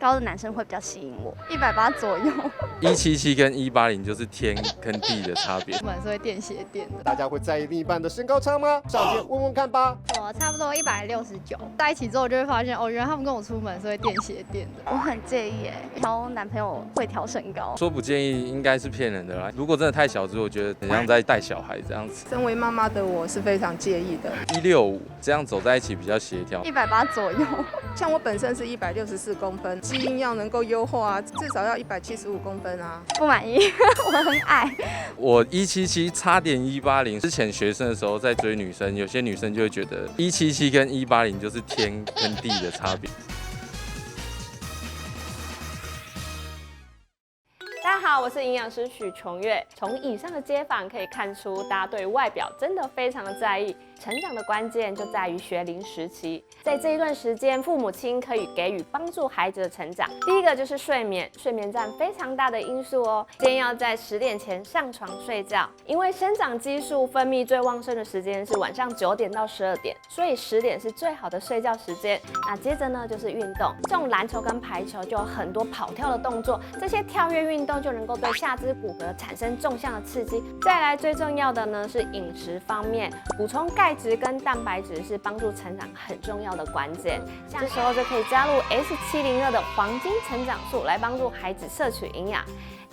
高的男生会比较吸引我，180左右。177跟180就是天跟地的差别。出门是会垫鞋垫的。大家会在意另一半的身高差吗？上前问问看吧。我差不多169，在一起之后就会发现，哦，原来他们跟我出门是会垫鞋垫的。我很介意挑男朋友会挑身高。说不建议应该是骗人的啦。如果真的太小只，我觉得很像在带小孩这样子。身为妈妈的我是非常介意的。165这样走在一起比较协调。180左右。像我本身是164公分，基因要能够优化啊，至少要175公分啊。不满意，我很矮。我177差点180。之前学生的时候在追女生，有些女生就会觉得177跟180就是天跟地的差别。大家好，我是营养师许琼月。从以上的街访可以看出，大家对外表真的非常的在意。成长的关键就在于学龄时期，在这一段时间，父母亲可以给予帮助孩子的成长。第一个就是睡眠，睡眠占非常大的因素哦。建议要在10点前上床睡觉，因为生长激素分泌最旺盛的时间是晚上9点到12点，所以10点是最好的睡觉时间。那接着呢就是运动，这种篮球跟排球就有很多跑跳的动作，这些跳跃运动就能够对下肢骨骼产生纵向的刺激。再来最重要的呢是饮食方面，补充钙质跟蛋白质是帮助成长很重要的关键。这时候就可以加入 S702的黄金成长素来帮助孩子摄取营养。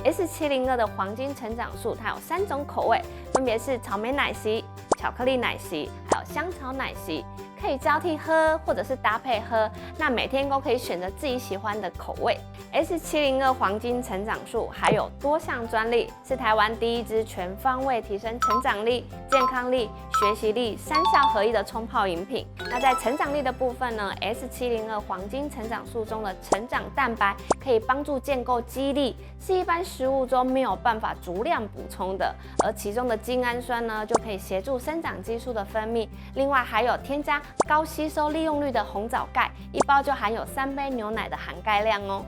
S702的黄金成长素它有3种口味，分别是草莓奶昔、巧克力奶昔，还有香草奶昔。可以交替喝或者是搭配喝，那每天都可以选择自己喜欢的口味。S702黄金成长素还有多项专利，是台湾第一支全方位提升成长力、健康力、学习力3效合一的冲泡饮品。那在成长力的部分呢 ，S702黄金成长素中的成长蛋白可以帮助建构肌力，是一般食物中没有办法足量补充的，而其中的精氨酸呢，就可以协助生长激素的分泌。另外还有添加高吸收利用率的红枣钙，一包就含有3杯牛奶的含钙量哦。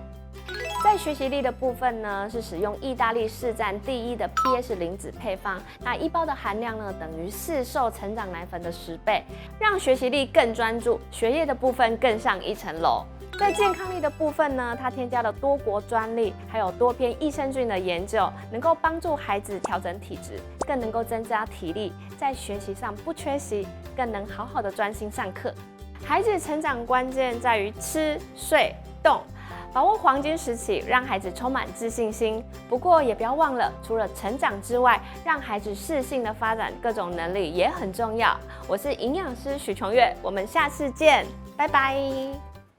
在学习力的部分呢，是使用意大利市占第1的 PS 磷脂配方，那一包的含量呢等于市售成长奶粉的10倍，让学习力更专注，学业的部分更上一层楼。在健康力的部分呢，它添加了多国专利，还有多篇益生菌的研究，能够帮助孩子调整体质，更能够增加体力，在学习上不缺席，更能好好的专心上课。孩子成长关键在于吃、睡、动。把握黄金时期，让孩子充满自信心。不过也不要忘了，除了成长之外，让孩子适性的发展各种能力也很重要。我是营养师许琼月，我们下次见，拜拜。